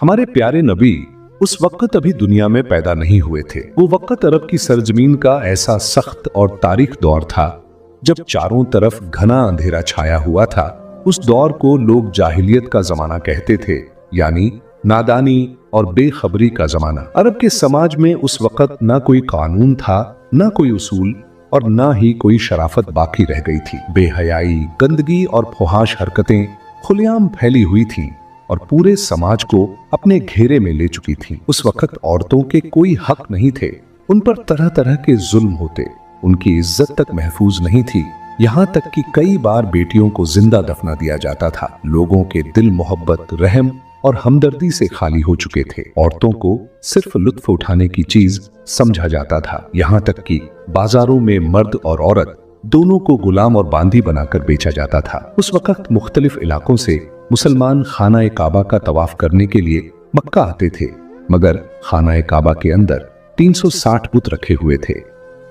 हमारे प्यारे नबी उस वक्त अभी दुनिया में पैदा नहीं हुए थे। वो वक्त अरब की सरजमीन का ऐसा सख्त और तारीख दौर था जब चारों तरफ घना अंधेरा छाया हुआ था। उस दौर को लोग जाहिलियत का जमाना कहते थे, यानी नादानी और बेखबरी का जमाना। अरब के समाज में उस वक्त ना कोई कानून था, ना कोई उसूल और ना ही कोई शराफत बाकी रह गई थी। बेहयाई, गंदगी और फुहाश हरकतें खुलेआम फैली हुई थीं और पूरे समाज को अपने घेरे में ले चुकी थीं। उस वक्त औरतों के कोई हक नहीं थे, उन पर तरह तरह के जुल्म होते, उनकी इज्जत तक महफूज नहीं थी। यहाँ तक कि कई बार बेटियों को जिंदा दफना दिया जाता था। लोगों के दिल मोहब्बत, रहम और हमदर्दी से खाली हो चुके थे। औरतों को सिर्फ लुत्फ उठाने की चीज समझा जाता था। यहाँ तक कि बाजारों में मर्द और औरत दोनों को गुलाम और बांदी बनाकर बेचा जाता था। उस वक्त मुख्तलिफ इलाकों से मुसलमान खाना-ए काबा का तवाफ करने के लिए मक्का आते थे, मगर खाना-ए काबा के अंदर 360 बुत रखे हुए थे।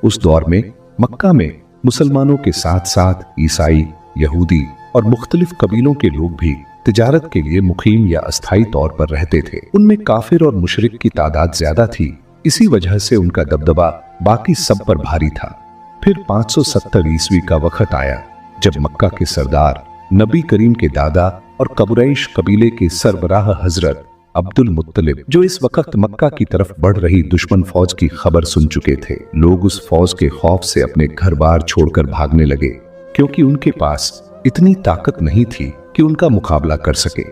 उस दौर में मक्का में मुसलमानों के साथ साथ ईसाई, यहूदी और मुख्तलिफ कबीलों के लोग भी तिजारत के लिए मुकीम या अस्थायी तौर पर रहते थे। उनमें काफिर और मुशरिक की तादाद ज्यादा थी, इसी वजह से उनका दबदबा बाकी सब पर भारी था। फिर 570 ईस्वी का वक्त आया जब मक्का के सरदार, नबी करीम के दादा और कुरैश कबीले के सरबराह हजरत अब्दुल मुत्तलिब, जो इस वक्त मक्का की तरफ बढ़ रही दुश्मन फौज की खबर सुन चुके थे। लोग उस फौज के खौफ से अपने घर बार छोड़कर भागने लगे, क्योंकि उनके पास इतनी ताकत नहीं थी कि उनका मुकाबला कर सके।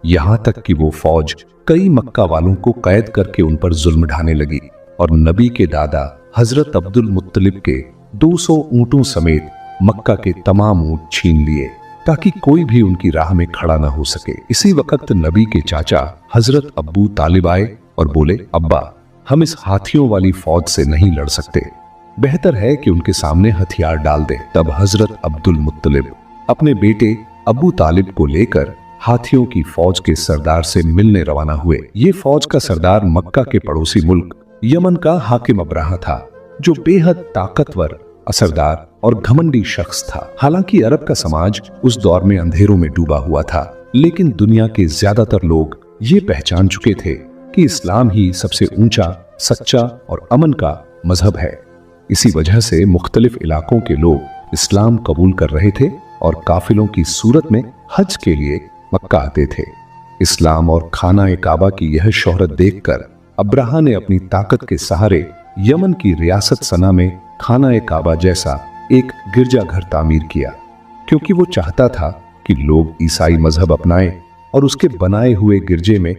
यहाँ तक कि वो फौज कई मक्का वालों को कैद करके उन पर जुल्म ढाने लगी और नबी के दादा हजरत अब्दुल मुत्तलिब के 200 ऊंटों समेत मक्का के तमाम ऊंट छीन लिए ताकि कोई भी उनकी राह में खड़ा न हो सके। इसी वक्त नबी के चाचा हजरत अब्बू तालिब आए और बोले, अब्बा, हम इस हाथियों वाली फौज से नहीं लड़ सकते, बेहतर है कि उनके सामने हथियार डाल दें। तब हजरत अब्दुल मुत्तलिब अपने बेटे अबू तालिब को लेकर हाथियों की फौज के सरदार से मिलने रवाना हुए। ये फौज का सरदार मक्का के पड़ोसी मुल्क यमन का हाकिम अब्राहा था, जो बेहद ताकतवर, असरदार और घमंडी शख्स था। हालांकि अरब का समाज उस दौर में अंधेरों में डूबा हुआ था, लेकिन दुनिया के ज्यादातर लोग ये पहचान चुके थे कि इस्लाम ही सबसे ऊंचा, सच्चा और अमन का मजहब है। इसी वजह से मुख्तलिफ इलाकों के लोग इस्लाम कबूल कर रहे थे और काफिलों की सूरत में हज के लिए मक्का आते थे। इस्लाम और खाना-ए काबा की यह शोहरत देखकर अब्राहा ने अपनी ताकत के सहारे यमन की रियासत सना में खाना-ए काबा जैसा एक गिरजाघर तामीर किया, क्योंकि वो चाहता था कि लोग ईसाई मजहब अपनाएं और उसके बनाए हुए गिरजे में